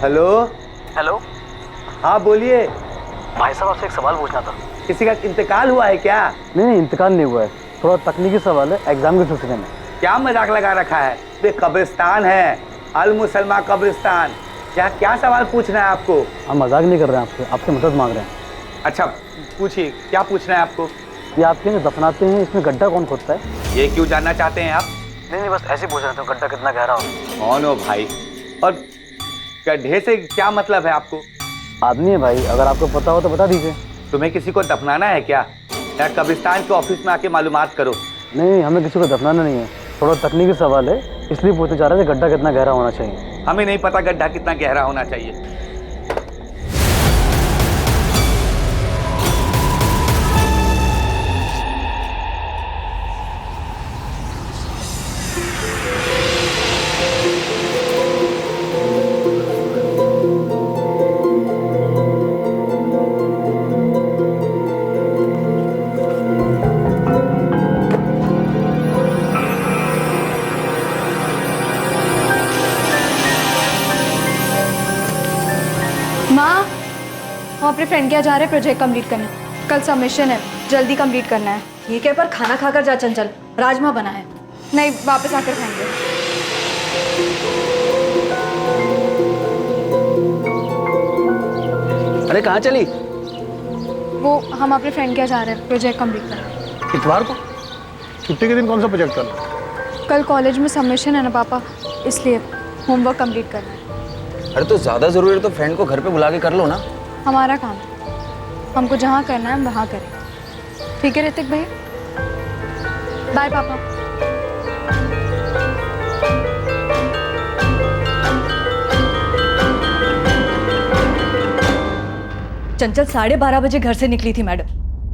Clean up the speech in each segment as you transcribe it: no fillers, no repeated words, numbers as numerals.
Hello. Hello. हाँ बोलिए। भाई साहब आपसे एक सवाल पूछना था। किसी का इंतकाल हुआ है क्या? नहीं, इंतकाल नहीं हुआ है, थोड़ा तकनीकी सवाल है, एग्जाम के सिलसिले में। क्या मजाक लगा रखा है? ये कब्रिस्तान है, अल मुसलमान कब्रिस्तान। क्या क्या सवाल पूछना है आपको? हम मजाक नहीं कर रहे हैं, आपसे आपसे मदद मांग रहे हैं। अच्छा पूछिए, क्या पूछना है आपको? ये आपके यहाँ दफनाते हैं, इसमें गड्ढा कौन खोदता है? ये क्यों जानना चाहते हैं आप? नहीं बस ऐसे ही पूछ रहे थे गड्ढा कितना गहरा हो। कौन हो भाई? और गड्ढे से क्या मतलब है आपको? आदमी है भाई, अगर आपको पता हो तो बता दीजिए। तुम्हें किसी को दफनाना है क्या? या कब्रिस्तान के ऑफिस में आके मालूमात करो। नहीं, हमें किसी को दफनाना नहीं है, थोड़ा तकनीकी सवाल है, इसलिए पूछना चाह रहे थे गड्ढा कितना गहरा होना चाहिए। हमें नहीं पता गड्ढा कितना गहरा होना चाहिए। माँ, हम अपने फ्रेंड के यहाँ जा रहे हैं प्रोजेक्ट कंप्लीट करने। कल सबमिशन है, जल्दी कंप्लीट करना है। ठीक है, पर खाना खाकर जा चंचल, राजमा बना है। नहीं, वापस आकर खाएंगे। अरे कहाँ चली? वो हम अपने फ्रेंड के यहाँ जा रहे हैं प्रोजेक्ट कंप्लीट करने। इतवार को छुट्टी के दिन कौन सा प्रोजेक्ट करना है? कल कॉलेज में सबमिशन है ना पापा, इसलिए होमवर्क कंप्लीट करना है। अरे तो ज्यादा जरूरी है तो फ्रेंड को घर पे बुला के कर लो ना। हमारा काम है, हमको जहाँ करना है हम वहाँ करें। ठीक है ऋतिक भाई, बाय पापा। चंचल 12:30 बजे घर से निकली थी मैडम,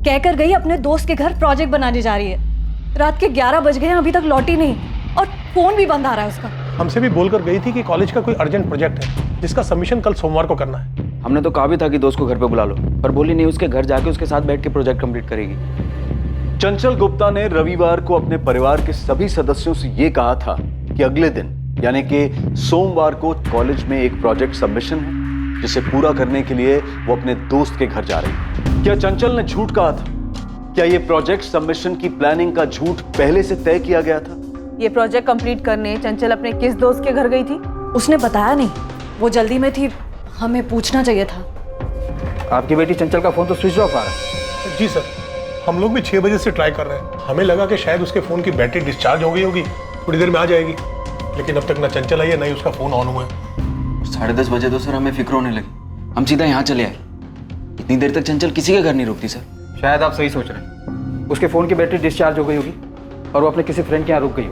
कहकर गई अपने दोस्त के घर प्रोजेक्ट बनाने जा रही है। रात के 11 बज गए हैं, अभी तक लौटी नहीं, और फोन भी बंद आ रहा है उसका। हमसे भी बोलकर गई थी कि कॉलेज का कोई अर्जेंट प्रोजेक्ट है जिसका सबमिशन कल सोमवार को करना है। हमने तो कहा भी था कि दोस्त को घर पे बुला लो, पर बोली नहीं, उसके घर जाके उसके साथ बैठ के प्रोजेक्ट कंप्लीट करेगी। चंचल गुप्ता ने रविवार को अपने परिवार के सभी सदस्यों से यह कहा था कि अगले दिन यानी कि सोमवार को कॉलेज में एक प्रोजेक्ट सबमिशन है जिसे पूरा करने के लिए वो अपने दोस्त के घर जा रही है। क्या चंचल ने झूठ कहा था? क्या यह प्रोजेक्ट सबमिशन की प्लानिंग का झूठ पहले से तय किया गया था? ये प्रोजेक्ट कंप्लीट करने चंचल अपने किस दोस्त के घर गई थी? उसने बताया नहीं, वो जल्दी में थी, हमें पूछना चाहिए था। आपकी बेटी चंचल का फोन तो स्विच ऑफ आ रहा है। जी सर, हम लोग भी 6 बजे से ट्राई कर रहे हैं। हमें लगा कि शायद उसके फोन की बैटरी डिस्चार्ज हो गई होगी, थोड़ी देर में आ जाएगी, लेकिन अब तक ना चंचल आई है ना ही उसका फोन ऑन हुआ है। 10:30 बजे तो सर हमें फिक्र होने लगी, हम सीधा यहाँ चले आए। इतनी देर तक चंचल किसी के घर नहीं रुकती सर। शायद आप सही सोच रहे हैं, उसके फोन की बैटरी डिस्चार्ज हो गई होगी और वो अपने किसी फ्रेंड के यहाँ रुक गई हो।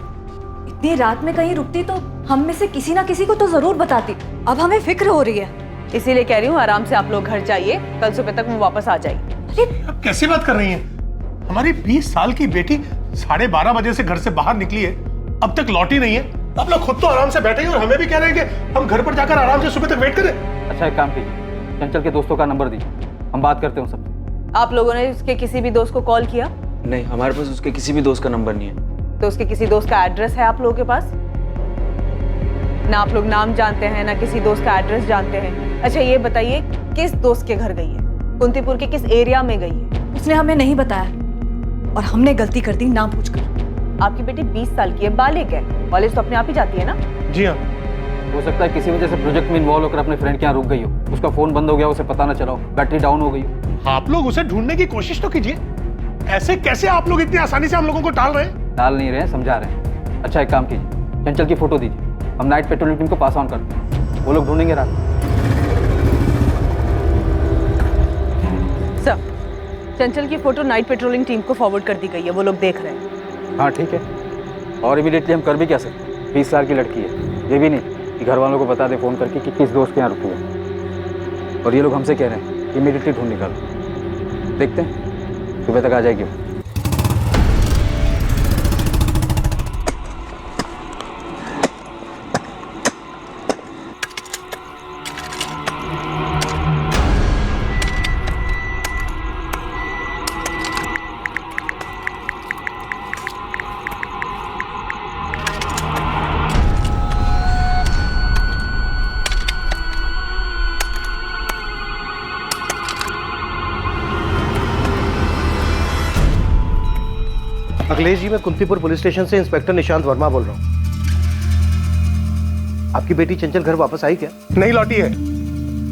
इतनी रात में कहीं रुकती तो हम में से किसी ना किसी को तो जरूर बताती। अब हमें फिक्र हो रही है, इसीलिए कह रही हूँ आराम से आप लोग घर जाइए, कल सुबह तक वो वापस आ जाएगी। अब कैसी बात कर रही हैं? हमारी 20 साल की बेटी 12:30 बजे से घर से बाहर निकली है, अब तक लौटी नहीं है। आप लोग खुद तो आराम से बैठे हैं और हमें भी कह रहे हैं कि हम घर पर जाकर आराम से सुबह तक वेट करें। अच्छा एक काम कीजिए, चंचल के दोस्तों का नंबर दीजिए, हम बात करते हैं सब। आप लोगों ने उसके किसी भी दोस्त को कॉल किया? नहीं, हमारे पास उसके किसी भी दोस्त का नंबर नहीं है। तो उसके किसी दोस्त का एड्रेस है आप लोगों के पास? ना आप लोग नाम जानते हैं ना किसी दोस्त का एड्रेस जानते हैं। अच्छा ये बताइए, किस दोस्त के घर गई है? कुंतीपुर के किस एरिया में गई है? उसने हमें नहीं बताया और हमने गलती कर दी ना पूछकर। आपकी बेटी 20 साल की है, बालिग है, कॉलेज तो अपने आप ही जाती है ना? जी हाँ। हो सकता है किसी वजह से प्रोजेक्ट में इन्वॉल्व होकर अपने फ्रेंड के यहाँ रुक गई हो, उसका फोन बंद हो गया, उसे पता ना चला हो, बैटरी डाउन हो गई हो। आप लोग उसे ढूंढने की कोशिश तो कीजिए, ऐसे कैसे आप लोग इतनी आसानी से हम लोगों को टाल रहे हैं? टाल नहीं रहे हैं, समझा रहे हैं। अच्छा एक काम कीजिए, चंचल की फोटो दीजिए, हम नाइट पेट्रोलिंग टीम को पास ऑन करते हैं, वो लोग ढूंढेंगे रात। सर, चंचल की फोटो नाइट पेट्रोलिंग टीम को फॉरवर्ड कर दी गई है, वो लोग देख रहे हैं। हाँ ठीक है, और इमीडिएटली हम कर भी क्या सकते हैं? 20 साल की लड़की है, ये भी नहीं कि घर वालों को बता दे फोन करके कि किस दोस्त के यहाँ रुकी है। और ये लोग हमसे कह रहे हैं इमीडिएटली ढूंढ निकालो, देखते हैं सुबह तक आ जाएगी। अखिलेश जी, मैं कुंतीपुर पुलिस स्टेशन से इंस्पेक्टर निशांत वर्मा बोल रहा हूँ। आपकी बेटी चंचल घर वापस आई क्या? नहीं लौटी है,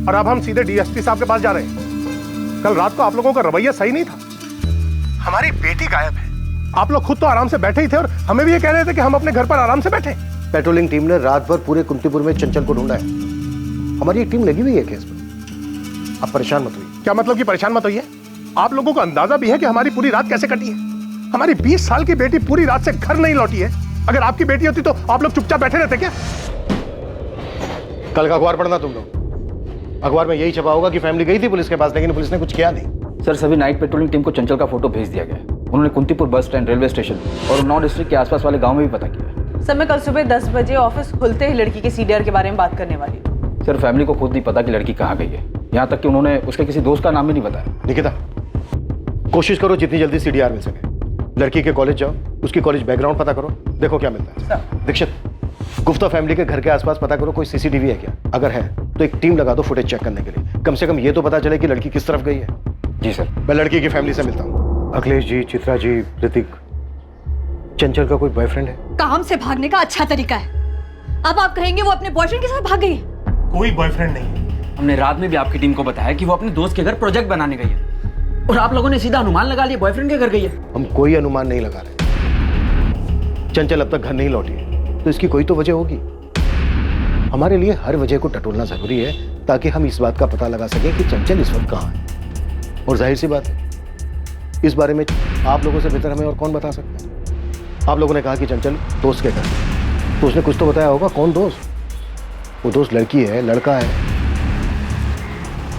और अब हम सीधे डीएसपी साहब के पास जा रहे हैं। कल रात को आप लोगों का रवैया सही नहीं था। हमारी बेटी गायब है। आप लोग खुद तो आराम से बैठे ही थे और हमें भी ये कह रहे थे कि हम अपने घर पर आराम से बैठे। पेट्रोलिंग टीम ने रात भर पूरे कुंतीपुर में चंचल को ढूंढा है। हमारी एक टीम लगी हुई है केस में। आप परेशान मत होइए। क्या मतलब कि परेशान मत होइए? आप लोगों को अंदाजा भी है कि हमारी पूरी रात कैसे कटी है? हमारी 20 साल की बेटी पूरी रात से घर नहीं लौटी है। अगर आपकी बेटी होती तो आप लोग चुपचाप बैठे रहते क्या? कल का अखबार पढ़ना तुम लोग। अखबार में यही छपा होगा कि फैमिली गई थी पुलिस के पास, लेकिन पुलिस ने कुछ किया नहीं। सर सभी नाइट पेट्रोलिंग टीम को चंचल का फोटो भेज दिया गया है। उन्होंने कुंतीपुर बस स्टैंड, रेलवे स्टेशन और नॉर्थ डिस्ट्रिक्ट के आसपास वाले गांव में भी पता किया। सर मैं कल सुबह 10 बजे ऑफिस खुलते ही लड़की के सीडीआर के बारे में बात करने वाली हूँ। सर फैमिली को खुद नहीं पता कि लड़की कहाँ गई है, यहाँ तक कि उन्होंने उसके किसी दोस्त का नाम भी नहीं बताया। निकिता, कोशिश करो जितनी जल्दी सीडीआर मिल सके। लड़की के कॉलेज जाओ, उसकी कॉलेज बैकग्राउंड पता करो, देखो क्या मिलता है। दीक्षित, गुप्ता फैमिली के घर के आसपास पता करो कोई सीसीटीवी है क्या। अगर है तो एक टीम लगा दो फुटेज चेक करने के लिए। कम से कम ये तो पता चले कि लड़की किस तरफ गई है। जी सर। मैं लड़की की फैमिली से मिलता हूँ। अखिलेश जी, चित्रा जी, ऋतिक, चंचल का कोई बॉयफ्रेंड है? काम से भागने का अच्छा तरीका है। अब आप कहेंगे वो अपने बॉयफ्रेंड के साथ भाग गई है? कोई बॉयफ्रेंड नहीं है। हमने रात में भी आपकी टीम को बताया कि वो अपने दोस्त के घर प्रोजेक्ट बनाने गई है, और आप लोगों ने सीधा अनुमान लगा लिया बॉयफ्रेंड के घर गई है। हम कोई अनुमान नहीं लगा रहे। चंचल अब तक घर नहीं लौटी है, तो इसकी कोई तो वजह होगी। हमारे लिए हर वजह को टटोलना जरूरी है ताकि हम इस बात का पता लगा सकें कि चंचल इस वक्त कहाँ है। और जाहिर सी बात है, इस बारे में आप लोगों से बेहतर हमें और कौन बता सकता है। आप लोगों ने कहा कि चंचल दोस्त के घर, तो उसने कुछ तो बताया होगा। कौन दोस्त? वो दोस्त लड़की है, लड़का है?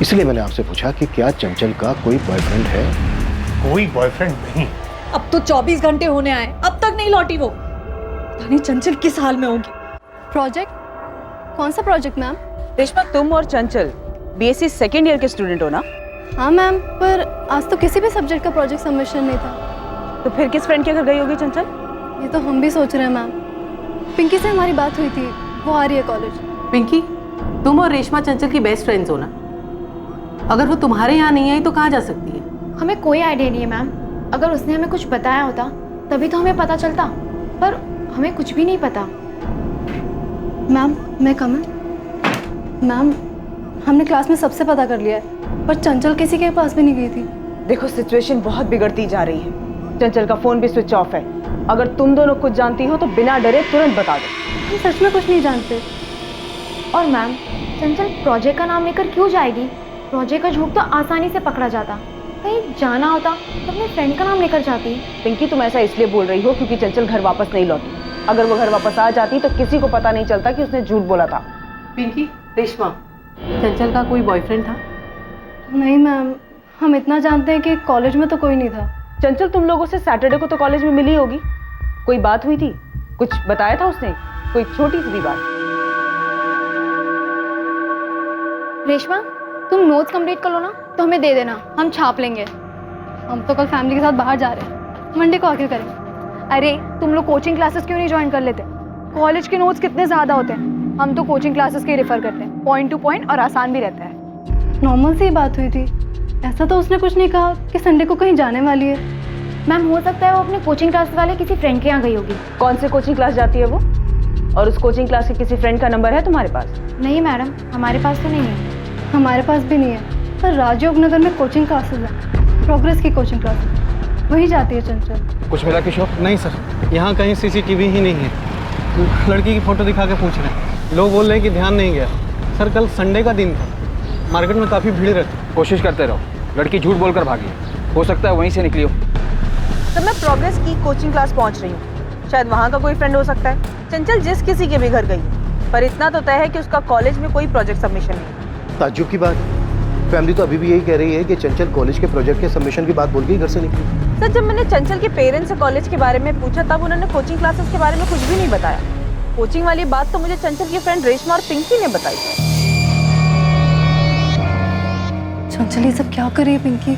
इसलिए मैंने आपसे पूछा कि क्या चंचल का कोई बॉयफ्रेंड है? कोई बॉयफ्रेंड नहीं। अब तो 24 घंटे होने आए, अब तक नहीं लौटी वो। पता नहीं चंचल किस हाल में होगी। प्रोजेक्ट? कौन सा प्रोजेक्ट मैम? रेशमा, तुम और चंचल बीएससी सेकेंड ईयर के स्टूडेंट हो ना? हाँ मैम, पर आज तो किसी भी सब्जेक्ट का प्रोजेक्ट सबमिशन नहीं था। तो फिर किस फ्रेंड के घर गई होगी चंचल? ये तो हम भी सोच रहे हैं मैम। पिंकी से हमारी बात हुई थी, वो आ रही है कॉलेज। पिंकी, तुम और रेशमा चंचल की बेस्ट फ्रेंड्स हो ना? अगर वो तुम्हारे यहाँ नहीं आई तो कहाँ जा सकती है? हमें कोई आइडिया नहीं है मैम। अगर उसने हमें कुछ बताया होता तभी तो हमें पता चलता, पर हमें कुछ भी नहीं पता। मैम मैं कम मैम, हमने क्लास में सबसे पता कर लिया है, पर चंचल किसी के पास भी नहीं गई थी। देखो सिचुएशन बहुत बिगड़ती जा रही है। चंचल का फोन भी स्विच ऑफ है। अगर तुम दोनों कुछ जानती हो तो बिना डरे तुरंत बता दो। हम सच में कुछ नहीं जानते। और मैम, चंचल प्रोजेक्ट का नाम लेकर क्यों जाएगी? प्रोजेक्ट का झूठ तो आसानी से पकड़ा जाता। कहीं जाना होता तो अपने फ्रेंड का नाम लेकर जाती। पिंकी, तुम ऐसा इसलिए बोल रही हो क्योंकि चंचल घर वापस नहीं लौटी। अगर वो घर वापस आ जाती तो किसी को पता नहीं चलता कि उसने झूठ बोला था। पिंकी, रेशमा, चंचल का कोई बॉयफ्रेंड था? नहीं मैम, हम इतना जानते हैं कि कॉलेज में तो कोई नहीं था। चंचल तुम लोगों से सैटरडे को तो कॉलेज में मिली होगी, कोई बात हुई थी? कुछ बताया था उसने? कोई छोटी सी भी बात? रेशमा, तुम नोट्स कंप्लीट कर लो ना, तो हमें दे देना, हम छाप लेंगे। हम तो कल फैमिली के साथ बाहर जा रहे हैं, मंडे को आके करेंगे। अरे तुम लोग कोचिंग क्लासेस क्यों नहीं ज्वाइन कर लेते? कॉलेज के नोट्स कितने ज़्यादा होते हैं। हम तो कोचिंग क्लासेस के रेफर करते हैं, पॉइंट टू पॉइंट और आसान भी रहता है। नॉर्मल सी बात हुई थी, ऐसा तो उसने कुछ नहीं कहा कि संडे को कहीं जाने वाली है। मैम, हो सकता है वो अपने कोचिंग क्लास वाले किसी फ्रेंड के यहाँ गई होगी। कौन से कोचिंग क्लास जाती है वो? और उस कोचिंग क्लास के किसी फ्रेंड का नंबर है तुम्हारे पास? नहीं मैडम, हमारे पास तो नहीं है। हमारे पास भी नहीं है, पर राजयोग नगर में कोचिंग क्लासेस है, प्रोग्रेस की कोचिंग क्लासेस, वही जाती है चंचल। कुछ मिला किशोर? नहीं सर, यहाँ कहीं सीसीटीवी ही नहीं है। लड़की की फोटो दिखा के पूछ रहे हैं, लोग बोल रहे हैं कि ध्यान नहीं गया। सर कल संडे का दिन था, मार्केट में काफ़ी भीड़ रहती। कोशिश करते रहो, लड़की झूठ बोलकर भागी, हो सकता है वहीं से निकली हो। तो मैं प्रोग्रेस की कोचिंग क्लास पहुंच रही हूँ, शायद वहाँ का कोई फ्रेंड हो सकता है। चंचल जिस किसी के भी घर गई, पर इतना तो तय है कि उसका कॉलेज में कोई प्रोजेक्ट सबमिशन नहीं। ताज्जुब की बात, फैमिली तो अभी भी यही कह रही है कि चंचल कॉलेज के प्रोजेक्ट के सबमिशन की बात बोल के घर से निकली। सर जब मैंने चंचल के पेरेंट्स से कॉलेज के बारे में पूछा तब उन्होंने कोचिंग क्लासेस के बारे में कुछ भी नहीं बताया। कोचिंग वाली बात तो मुझे चंचल की फ्रेंड रेशमा और पिंकी ने बताई। चंचल ये सब क्या कर रही है पिंकी?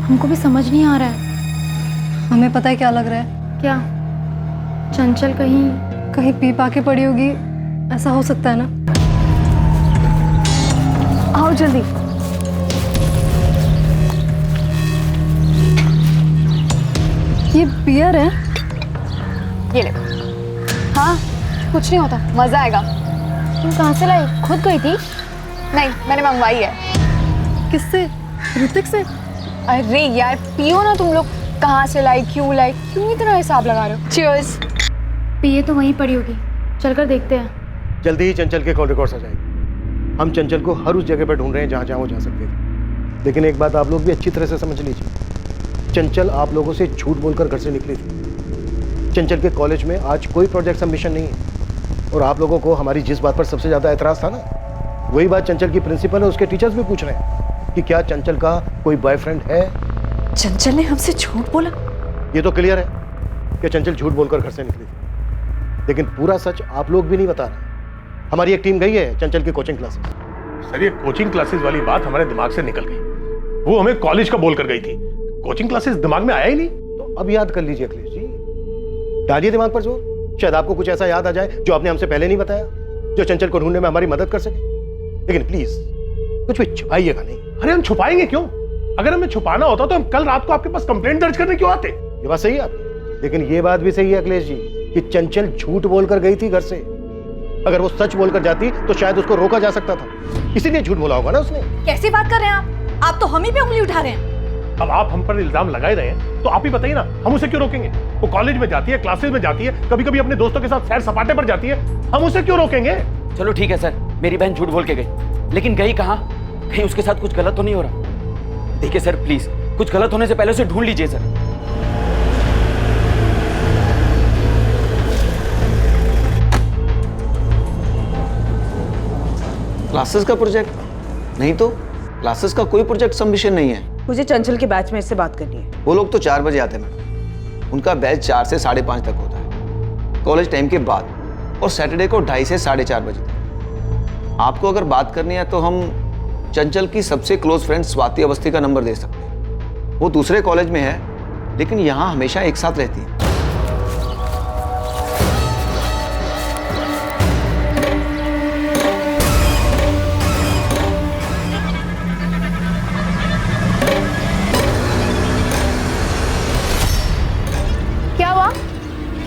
हमको भी समझ नहीं आ रहा है। हमें पता है क्या लग रहा है। क्या? चंचल कहीं पी पा के पड़ी होगी, ऐसा हो सकता है ना? आओ जल्दी। ये बियर है। ये ले। हाँ, कुछ नहीं होता, मजा आएगा। तुम कहाँ से लाई? खुद गई थी? नहीं, मैंने मंगवाई है। किससे? ऋतिक से? अरे यार पियो ना तुम लोग। कहाँ से लाई, क्यों इतना हिसाब लगा रहे हो? चीयर्स। पिए तो वहीं पड़ी होगी, चलकर देखते हैं। जल्दी ही चंचल के कॉल रिकॉर्ड्स आ जाएंगे। हम चंचल को हर उस जगह पर ढूंढ रहे हैं जहाँ जहाँ वो जा सकते थे। लेकिन एक बात आप लोग भी अच्छी तरह से समझ लीजिए, चंचल आप लोगों से झूठ बोलकर घर से निकली थी। चंचल के कॉलेज में आज कोई प्रोजेक्ट सबमिशन नहीं है। और आप लोगों को हमारी जिस बात पर सबसे ज़्यादा एतराज़ था ना, वही बात चंचल की प्रिंसिपल और उसके टीचर्स भी पूछ रहे हैं कि क्या चंचल का कोई बॉयफ्रेंड है। चंचल ने हमसे झूठ बोला? ये तो क्लियर है कि चंचल झूठ बोलकर घर से निकली थी, लेकिन पूरा सच आप लोग भी नहीं बता रहे। हमारी एक टीम गई है चंचल की कोचिंग क्लासेस। सर ये कोचिंग क्लासेस वाली बात हमारे दिमाग से निकल गई। वो हमें कॉलेज का बोल कर गई थी, कोचिंग क्लासेस दिमाग में आया ही नहीं। तो अब याद कर लीजिए अखिलेश जी, डालिए दिमाग पर जोर। शायद आपको कुछ ऐसा याद आ जाए जो आपने हमसे पहले नहीं बताया, जो चंचल को ढूंढने में हमारी मदद कर सके। लेकिन प्लीज कुछ भी छुपाइएगा नहीं। अरे हम छुपाएंगे क्यों? अगर हमें छुपाना होता तो हम कल रात को आपके पास कंप्लेंट दर्ज करने क्यों आते? ये बात सही है आपकी, लेकिन ये बात भी सही है अखिलेश जी कि चंचल झूठ बोलकर गई थी घर से। अगर वो सच बोलकर जाती तो शायद उसको रोका जा सकता था, इसीलिए झूठ बोला होगा ना उसने। कैसी बात कर रहे हैं आप तो हम ही पे उंगली उठा रहे हैं। अब आप हम पर इल्जाम लगा ही रहे हैं तो आप ही बताइए ना, हम उसे क्यों रोकेंगे? वो कॉलेज में जाती है, क्लासेस में जाती है, कभी कभी अपने दोस्तों के साथ सैर सपाटे पर जाती है, हम उसे क्यों रोकेंगे? चलो ठीक है सर, मेरी बहन झूठ बोल के गई, लेकिन गई कहाँ? कहीं उसके साथ कुछ गलत तो नहीं हो रहा? देखिए सर प्लीज, कुछ गलत होने से पहले उसे ढूंढ लीजिए सर। क्लासेस का प्रोजेक्ट नहीं, तो क्लासेस का कोई प्रोजेक्ट सबमिशन नहीं है। मुझे चंचल के बैच में इससे बात करनी है। वो लोग तो 4 बजे आते हैं मैडम, उनका बैच 4 से 5:30 तक होता है, कॉलेज टाइम के बाद, और सैटरडे को 2:30 से 4:30 बजे तक। आपको अगर बात करनी है तो हम चंचल की सबसे क्लोज फ्रेंड स्वाति अवस्थी का नंबर दे सकते हैं। वो दूसरे कॉलेज में है, लेकिन यहाँ हमेशा एक साथ रहती है। क्या हुआ?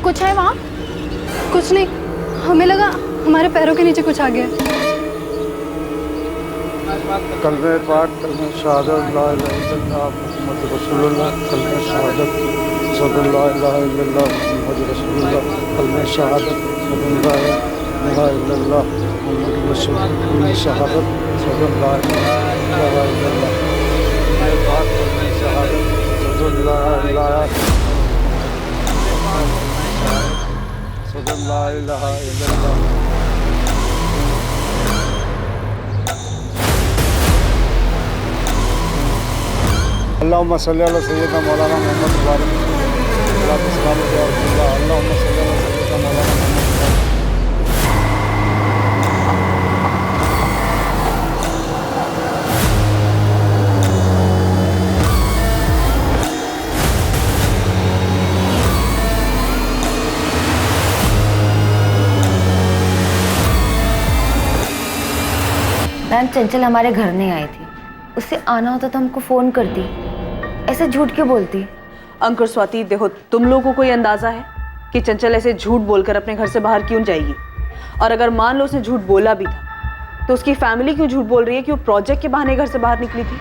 कुछ है वहाँ? कुछ नहीं, हमें लगा हमारे पैरों के नीचे कुछ आ गया। कलमे पाक, कलमे शहादत, ला इलाहा इल्लल्लाह मुहम्मद रसूलुल्लाह, कलमे शहादत, सल्लल्लाहु अलैहि वसल्लम मुहम्मद रसूलुल्लाह, कलमे शहादत, सल्लल्लाहु अलैहि वसल्लम मुहम्मद रसूलुल्लाह, कलमे शहादत, सल्लल्लाहु अलैहि वसल्लम, कलमे पाक, कलमे शहादत, सल्लल्लाहु अलैहि वसल्लम। अल्लाहुम्मा सल्ली अला सय्यिदना मौलाना मोहम्मद वाले सलाम या रसूलुल्लाह। अल्लाहुम्मा सल्ली अला सय्यिदना मौलाना मोहम्मद। मैम चंचल हमारे घर नहीं आई थी, उससे आना होता तो हमको फ़ोन करती, ऐसे झूठ क्यों बोलती? अंकुर स्वाति देखो, तुम लोगों को कोई अंदाजा है कि चंचल ऐसे झूठ बोलकर अपने घर से बाहर क्यों जाएगी? और अगर मान लो उसने झूठ बोला भी था तो उसकी फैमिली क्यों झूठ बोल रही है कि वो प्रोजेक्ट के बहाने घर से बाहर निकली थी?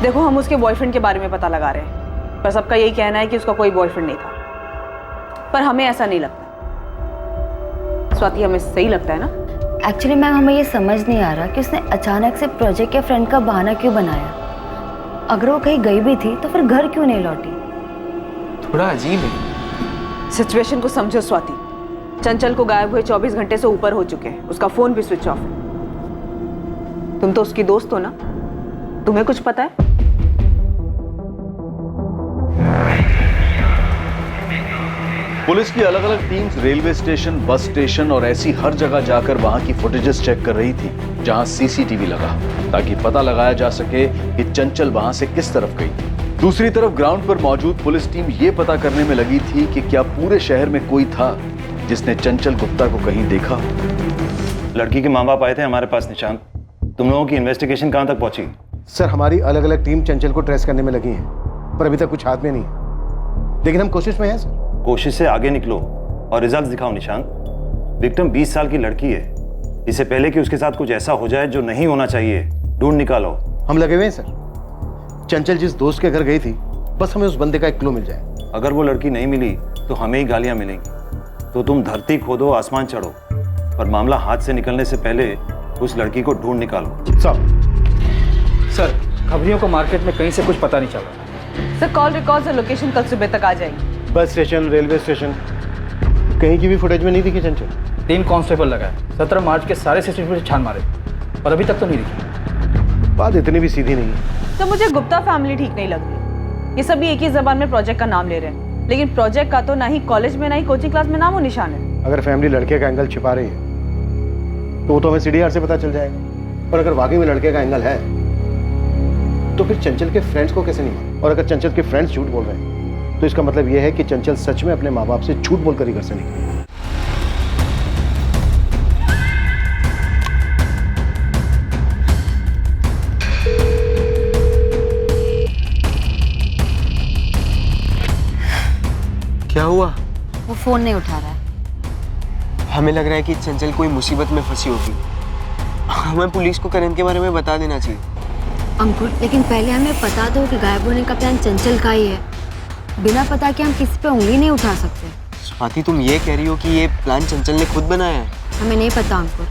देखो हम उसके बॉयफ्रेंड के बारे में पता लगा रहे हैं, पर सबका यही कहना है कि उसका कोई बॉयफ्रेंड नहीं था, पर हमें ऐसा नहीं लगता। स्वाति हमें सही लगता है ना? एक्चुअली मैम हमें ये समझ नहीं आ रहा कि उसने अचानक से प्रोजेक्ट या फ्रेंड का बहाना क्यों बनाया। अगर वो कहीं गई भी थी तो फिर घर क्यों नहीं लौटी? थोड़ा अजीब है। सिचुएशन को समझो स्वाति, चंचल को गायब हुए 24 घंटे से ऊपर हो चुके हैं, उसका फोन भी स्विच ऑफ है। तुम तो उसकी दोस्त हो ना, तुम्हें कुछ पता है? पुलिस की अलग अलग teams railway station, bus station और ऐसी हर जगह जाकर वहां की फुटेजेस चेक कर रही थी जहां सीसीटीवी लगा, ताकि पता लगाया जा सके कि चंचल वहां से किस तरफ गई। दूसरी तरफ ग्राउंड पर मौजूद पुलिस टीम ये पता करने में लगी थी कि क्या पूरे शहर में कोई था जिसने चंचल गुप्ता को कहीं देखा। लड़की के माँ बाप आए थे हमारे पास निशांत, तुम लोगों की इन्वेस्टिगेशन कहाँ तक पहुंची? सर हमारी अलग अलग टीम चंचल को ट्रेस करने में लगी है, पर अभी तक कुछ हाथ में नहीं है, लेकिन हम कोशिश में हैं सर। कोशिश से आगे निकलो और रिजल्ट दिखाओ निशांत। विक्टिम 20 साल की लड़की है। इससे पहले कि उसके साथ कुछ ऐसा हो जाए जो नहीं होना चाहिए, ढूंढ निकालो। हम लगे हुए हैं सर। चंचल जिस दोस्त के घर गई थी, बस हमें उस बंदे का एक क्लू मिल जाए। अगर वो लड़की नहीं मिली तो हमें ही गालियां मिलेंगी। तो तुम धरती खोदो, आसमान चढ़ो, और मामला हाथ से निकलने से पहले उस लड़की को ढूंढ निकालो। सर खबरियों को मार्केट में कहीं से कुछ पता नहीं चल रहा। सर कॉल रिकॉर्ड्स और लोकेशन कल सुबह तक आ जाएगी। बस स्टेशन, रेलवे स्टेशन, कहीं की भी फुटेज में नहीं दिखी चंचल। 3 कांस्टेबल लगाए, 17 मार्च के सारे सीसीटीवी से छान मारे, पर अभी तक तो नहीं दिखी। बात इतनी भी सीधी नहीं है। तो मुझे गुप्ता फैमिली ठीक नहीं लग रही। ये सभी एक ही जबान में प्रोजेक्ट का नाम ले रहे हैं, लेकिन प्रोजेक्ट का तो ना ही कॉलेज में ना ही कोचिंग क्लास में नाम और निशान है। अगर फैमिली लड़के का एंगल छिपा रही है तो वो तो हमें सीडीआर से पता चल जाएगा। और अगर वाकई में लड़के का एंगल है तो फिर चंचल के फ्रेंड्स को कैसे नहीं मालूम? और अगर चंचल के फ्रेंड्स झूठ बोल रहे हैं तो इसका मतलब यह है कि चंचल सच में अपने माँ बाप से झूठ बोलकर ही घर से निकली। क्या हुआ? वो फोन नहीं उठा रहा है। हमें लग रहा है कि चंचल कोई मुसीबत में फंसी होगी। हमें पुलिस को करण के बारे में बता देना चाहिए। अंकुर, लेकिन पहले हमें पता दो कि गायब होने का प्लान चंचल का ही है। बिना पता के हम किसी पे उंगली नहीं उठा सकते। स्वाति, तुम ये कह रही हो कि ये प्लान चंचल ने खुद बनाया है? हमें नहीं पता अंकुर,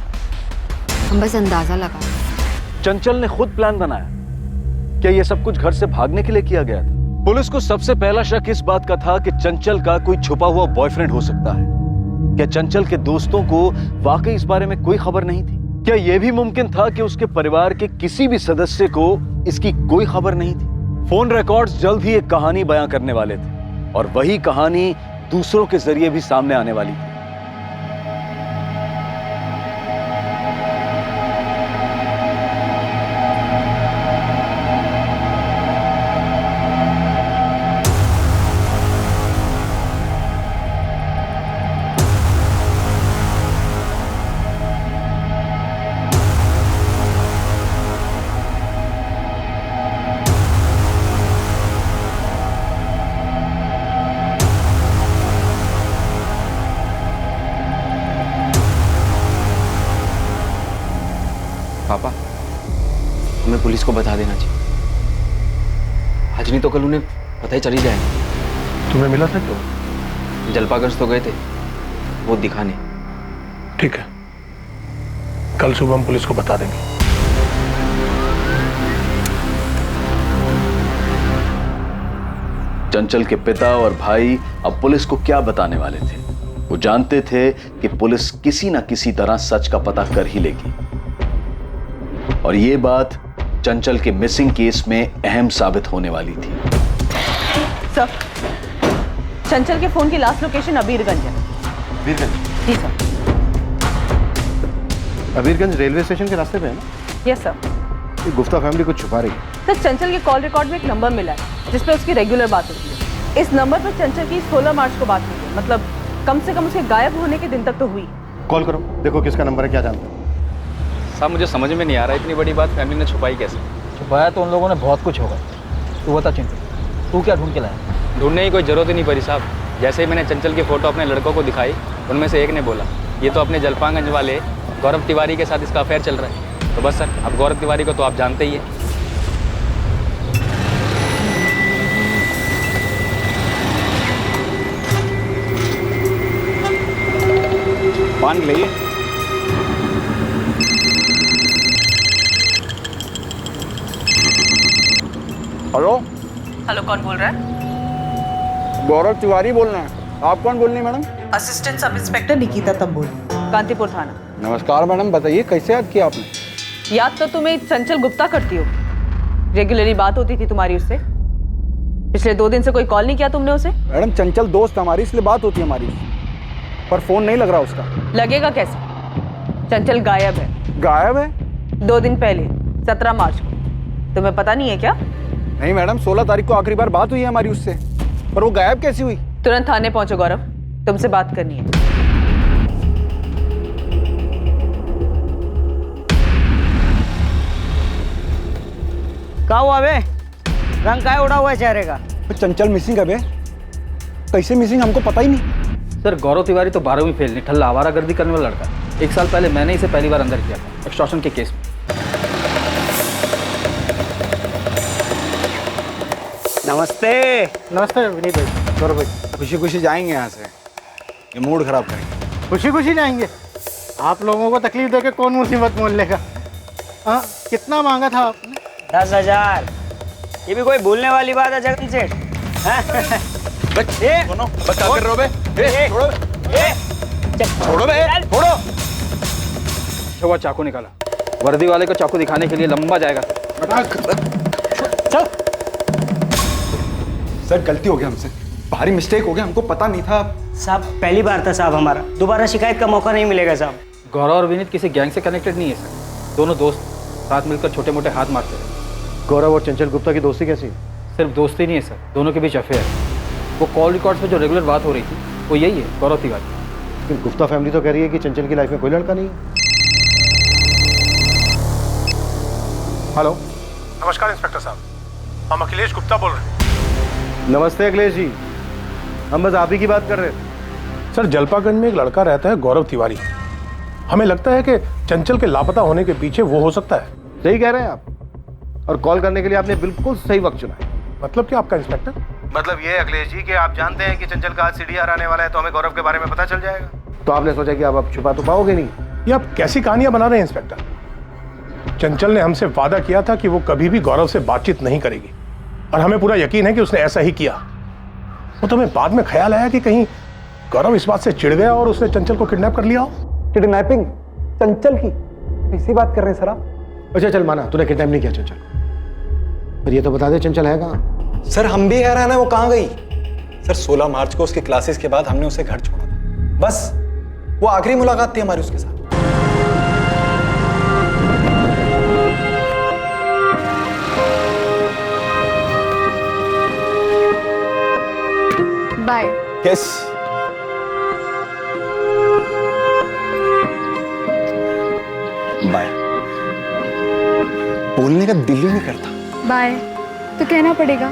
हम बस अंदाजा लगा। चंचल ने खुद प्लान बनाया? क्या ये सब कुछ घर से भागने के लिए किया गया था? पुलिस को सबसे पहला शक इस बात का था कि चंचल का कोई छुपा हुआ बॉयफ्रेंड हो सकता है। क्या चंचल के दोस्तों को वाकई इस बारे में कोई खबर नहीं थी? क्या यह भी मुमकिन था कि उसके परिवार के किसी भी सदस्य को इसकी कोई खबर नहीं थी? फोन रिकॉर्ड्स जल्द ही एक कहानी बयां करने वाले थे, और वही कहानी दूसरों के जरिए भी सामने आने वाली थी। पापा, हमें पुलिस को बता देना चाहिए। आज नहीं तो कल उन्हें पता ही चली जाएगा। तुम्हें मिला था क्यों? जलपागंज तो गए थे वो दिखाने। ठीक है, कल सुबह हम पुलिस को बता देंगे। चंचल के पिता और भाई अब पुलिस को क्या बताने वाले थे? वो जानते थे कि पुलिस किसी ना किसी तरह सच का पता कर ही लेगी, और ये बात चंचल के मिसिंग केस में अहम साबित होने वाली थी। सर, चंचल के फोन की लास्ट लोकेशन अबीरगंज है। अबीरगंज? जी सर। अबीरगंज रेलवे स्टेशन के रास्ते पे है ना? Yes sir. ये गुप्ता फैमिली कुछ छुपा रही है। सर, चंचल के कॉल रिकॉर्ड में एक नंबर मिला है जिसपे उसकी रेगुलर बात होती है। इस नंबर पर चंचल की 16 मार्च को बात हुई है, मतलब कम से कम उसके गायब होने के दिन तक तो हुई। कॉल करो, देखो किसका नंबर है, क्या जानते हो? साहब मुझे समझ में नहीं आ रहा, इतनी बड़ी बात फैमिली ने छुपाई कैसे? छुपाया तो उन लोगों ने बहुत कुछ होगा। तू बता चिंटू, तू क्या ढूंढ के लाया? ढूंढने की कोई जरूरत ही नहीं पड़ी साहब। जैसे ही मैंने चंचल की फोटो अपने लड़कों को दिखाई, उनमें से एक ने बोला ये तो अपने जलपागंज वाले गौरव तिवारी के साथ इसका अफेयर चल रहा है। तो बस सर, अब गौरव तिवारी को तो आप जानते ही हैं। पान ले। हेलो हेलो, कौन बोल रहा है? गौरव तिवारी बोल रहे हैं। आप कौन बोल रही हैं madam? Assistant sub inspector Nikita Tamboli, Kantipur थाना। नमस्कार मैडम, बताइए कैसे याद किया आपने? याद तो तुम्हें चंचल गुप्ता करती हो। रेगुलरली बात होती थी तुम्हारी उससे। पिछले 2 दिन से कोई कॉल नहीं किया तुमने उसे? मैडम चंचल दोस्त हमारी, इसलिए बात होती है हमारी, पर फोन नहीं लग रहा उसका। लगेगा कैसे? चंचल गायब है। गायब है? 2 दिन पहले 17 मार्च को। तुम्हें पता नहीं है क्या? नहीं मैडम, 16 तारीख को आखिरी बार बात हुई है हमारी उससे, पर वो गायब कैसी हुई? तुरंत थाने पहुंचो गौरव, तुमसे बात करनी है। क्या हुआ बे? रंग क्या उड़ा हुआ है चेहरे का? चंचल मिसिंग है बे। कैसे मिसिंग हमको पता ही नहीं। सर गौरव तिवारी तो 12वीं फेल निठल्ला आवारागर्दी करने वाला लड़का है। 1 साल पहले मैंने इसे पहली बार अंदर किया था एक्सटॉर्शन के केस में। नमस्ते। नमस्ते विनीत भाई, गौरव भाई। खुशी खुशी जाएंगे यहाँ से, ये मूड खराब करेंगे। खुशी खुशी जाएंगे? आप लोगों को तकलीफ देके कौन मुसीबत मोल लेगा? हाँ, कितना मांगा था आपने? 10,000। ये भी कोई भूलने वाली बात है जगन सेठ? क्या कर रहे हो बे? छोड़ो बे, छोड़ो। वो चाकू निकाला। वर्दी वाले को चाकू दिखाने के लिए लंबा जाएगा। सर गलती हो गया हमसे, भारी मिस्टेक हो गया, हमको पता नहीं था। साहब पहली बार था साहब हमारा, दोबारा शिकायत का मौका नहीं मिलेगा साहब। गौरव और विनीत किसी गैंग से कनेक्टेड नहीं है सर, दोनों दोस्त साथ मिलकर छोटे मोटे हाथ मारते हैं। गौरव और चंचल गुप्ता की दोस्ती कैसी? सिर्फ दोस्ती नहीं है सर, दोनों के बीच अफेयर है। वो कॉल रिकॉर्ड्स में जो रेगुलर बात हो रही थी वो यही है, गौरव तिवारी। लेकिन गुप्ता फैमिली तो कह रही है कि चंचल की लाइफ में कोई लड़का नहीं है। हेलो, नमस्कार इंस्पेक्टर साहब, हम अखिलेश गुप्ता बोल रहे हैं। नमस्ते अखिलेश जी, हम बस आप ही की बात कर रहे थे। सर जलपागंज में एक लड़का रहता है गौरव तिवारी, हमें लगता है कि चंचल के लापता होने के पीछे वो हो सकता है। सही कह रहे हैं आप, और कॉल करने के लिए आपने बिल्कुल सही वक्त चुना है। मतलब क्या आपका इंस्पेक्टर? मतलब ये अखिलेश जी कि आप जानते हैं कि चंचल का आज सीडीआर आने वाला है, तो हमें गौरव के बारे में पता चल जाएगा। तो आपने सोचा कि आप छुपा तो पाओगे नहीं। ये आप कैसी कहानियां बना रहे हैं इंस्पेक्टर? चंचल ने हमसे वादा किया था कि वो कभी भी गौरव से बातचीत नहीं करेगी, और हमें पूरा यकीन है कि उसने ऐसा ही किया। वो तो हमें बाद में ख्याल आया कि कहीं गौरव इस बात से चिढ़ गया और उसने चंचल को किडनैप कर लिया हो। किडनैपिंग चंचल की? ऐसी बात कर रहे हैं सर आप? अच्छा चल माना तूने किडनैप नहीं किया चंचल, पर ये तो बता दे चंचल है कहाँ? सर हम भी हैरान है वो कहाँ गई। सर 16 मार्च को उसके क्लासेस के बाद हमने उसे घर छोड़ा था, बस वो आखिरी मुलाकात थी हमारी उसके साथ। बाय। यस। बाय। बोलने का दिल ही नहीं करता। बाय तो कहना पड़ेगा।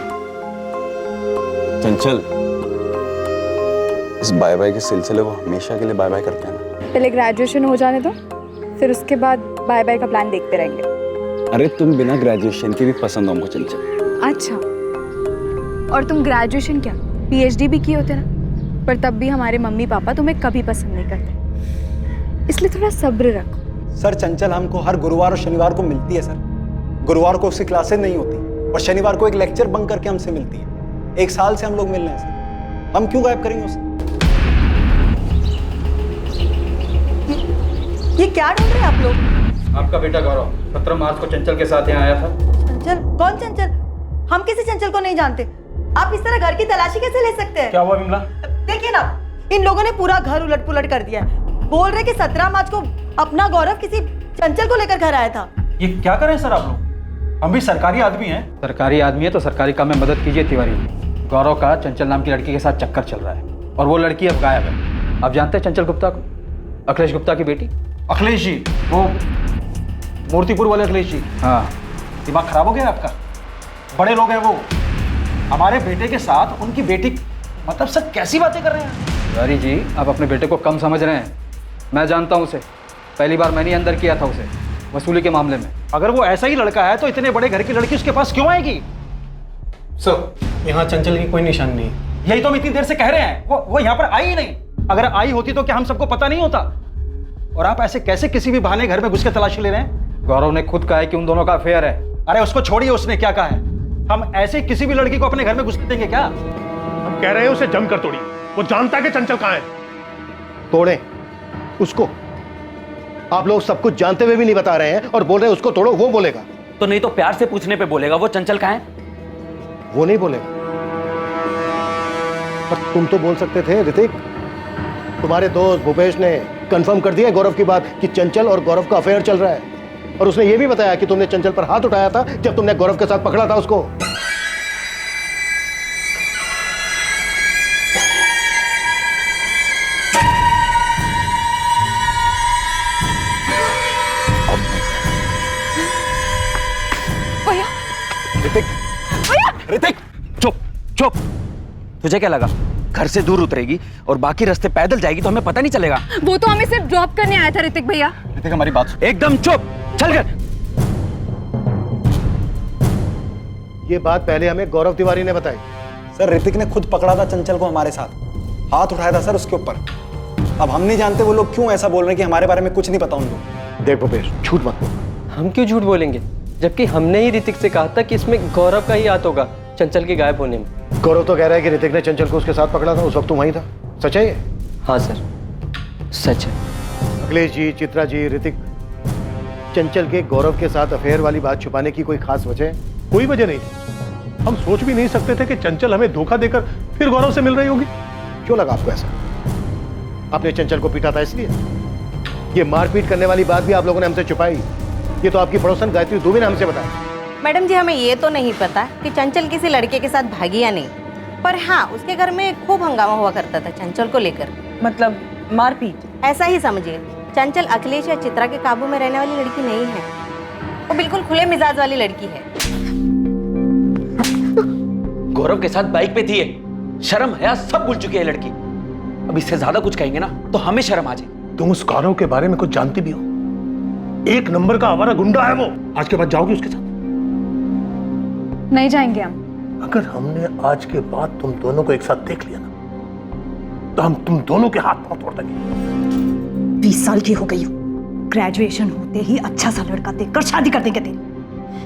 चंचल, इस बाय बाय के सिलसिले को हमेशा के लिए बाय बाय करते हैं ना। पहले ग्रेजुएशन हो जाने दो, फिर उसके बाद बाय बाय का प्लान देखते रहेंगे। अरे तुम बिना ग्रेजुएशन के भी पसंद हो हमको चंचल। अच्छा, और तुम ग्रेजुएशन क्या पीएचडी भी किए होते ना, पर तब भी हमारे मम्मी पापा तुम्हें कभी पसंद नहीं करते, इसलिए थोड़ा सब्र रखो। सर चंचल हमको हर गुरुवार और शनिवार को मिलती है सर। गुरुवार को उसकी क्लासेस नहीं होती और शनिवार को एक लेक्चर बंक करके हमसे मिलती है। 1 साल से हम लोग मिल रहे हैं सर, हम क्यों गायब करेंगे उसे? ये क्या ढूंढ रहे हैं आप लोग? आपका बेटा गौरव 17 मार्च को चंचल के साथ यहाँ आया था। चंचल? कौन चंचल? हम किसी चंचल को नहीं जानते। आप इस तरह घर की तलाशी कैसे ले सकते हैं? क्या हुआ विमला? देखिए ना, इन लोगों ने पूरा घर उलट पुलट कर दिया है। बोल रहे कि 17 मार्च को अपना गौरव किसी चंचल को लेकर घर आया था। ये क्या कर रहे हैं सर आप लोग? हम भी सरकारी आदमी हैं। सरकारी आदमी है तो सरकारी काम में मदद कीजिए तिवारी। गौरव का चंचल नाम की लड़की के साथ चक्कर चल रहा है और वो लड़की अब गायब है। आप जानते हैं चंचल गुप्ता को, अखिलेश गुप्ता की बेटी? अखिलेश जी, वो मूर्तिपुर वाले अखिलेश जी? हाँ। दिमाग खराब हो गया आपका? बड़े लोग हैं वो, हमारे बेटे के साथ उनकी बेटी, मतलब सर कैसी बातें कर रहे हैं? तिवारी जी आप अपने बेटे को कम समझ रहे हैं। मैं जानता हूँ उसे, पहली बार मैंने अंदर किया था उसे वसूली के मामले में। अगर वो ऐसा ही लड़का है तो इतने बड़े घर की लड़की उसके पास क्यों आएगी? सर यहाँ चंचल की कोई निशान नहीं। यही तो हम इतनी देर से कह रहे हैं, वो यहाँ पर आई ही नहीं। अगर आई होती तो क्या हम सबको पता नहीं होता? और आप ऐसे कैसे किसी भी बहाने घर में घुस के तलाशी ले रहे हैं? गौरव ने खुद कहा है कि उन दोनों का अफेयर है। अरे उसको छोड़िए, उसने क्या कहा है। हम ऐसे किसी भी लड़की को अपने घर में घुस देंगे क्या? हम कह रहे हैं उसे जमकर तोड़िए, वो जानता है कि चंचल कहाँ है। तोड़े उसको? आप लोग सब कुछ जानते हुए भी नहीं बता रहे हैं और बोल रहे हैं उसको तोड़ो, वो बोलेगा तो नहीं तो प्यार से पूछने पे बोलेगा वो चंचल कहाँ है? वो नहीं बोलेगा। पर तुम तो बोल सकते थे ऋतिक। तुम्हारे दोस्त भूपेश ने कंफर्म कर दिया गौरव की बात कि चंचल और गौरव का अफेयर चल रहा है, और उसने ये भी बताया कि तुमने चंचल पर हाथ उठाया था जब तुमने गौरव के साथ पकड़ा था उसको। ऋतिक, चुप चुप। तुझे क्या लगा घर से दूर उतरेगी और बाकी रास्ते पैदल जाएगी तो हमें पता नहीं चलेगा। वो तो हमें सिर्फ ड्रॉप करने आया था ऋतिक भैया। ऋतिक हमारी बात सुन। एकदम चुप, चल कर। ये बात पहले हमें गौरव तिवारी ने बताई। सर ऋतिक ने खुद पकड़ा था चंचल को हमारे साथ, हाथ उठाया था सर उसके ऊपर। अब हम नहीं जानते वो लोग क्यों ऐसा बोल रहे हैं कि हमारे बारे में कुछ नहीं पता उनको। देख भूपेश, झूठ मत बोल। हम क्यों झूठ बोलेंगे, जबकि हमने ही ऋतिक से कहा था कि इसमें गौरव का ही हाथ होगा चंचल के गायब होने में। गौरव तो कह रहा है कि ऋतिक ने चंचल को उसके साथ पकड़ा था, उस वक्त तू वहीं था। सच है ये? हाँ सर, सच है। अखिलेश जी, चित्रा जी, ऋतिक, चंचल के गौरव के साथ अफेयर वाली बात छुपाने की कोई खास वजह है? कोई वजह नहीं थी। हम सोच भी नहीं सकते थे कि चंचल हमें धोखा देकर फिर गौरव से मिल रही होगी। क्यों लगा आपको ऐसा? आपने चंचल को पीटा था इसलिए? ये मारपीट करने वाली बात भी आप लोगों ने हमसे छुपाई। ये तो आपकी पड़ोसन गायत्री दुबे ने हमसे बताया। मैडम जी, हमें ये तो नहीं पता कि चंचल किसी लड़के के साथ भागी या नहीं, पर हाँ उसके घर में खूब हंगामा हुआ करता था चंचल को लेकर। मतलब मारपीट? ऐसा ही समझिए। चंचल अखिलेश या चित्रा के काबू में रहने वाली लड़की नहीं है, वो बिल्कुल खुले मिजाज वाली लड़की है। गौरव के साथ बाइक पे थी ये। शर्म हया सब भूल चुकी है लड़की। अब इससे ज्यादा कुछ कहेंगे ना तो हमें शर्म आ जाए। तुम उस गौरव के बारे में कुछ जानती भी हो? एक नंबर का आवारा गुंडा है वो। आज के बाद जाओगी उसके साथ? नहीं जाएंगे हम। अगर हमने आज के बाद तुम दोनों को एक साथ देख लिया ना तो हम तुम दोनों के हाथ पांव तोड़ देंगे। 20 साल की हो गई हो, ग्रेजुएशन होते ही अच्छा सा लड़का देखकर शादी कर देंगे तेरी।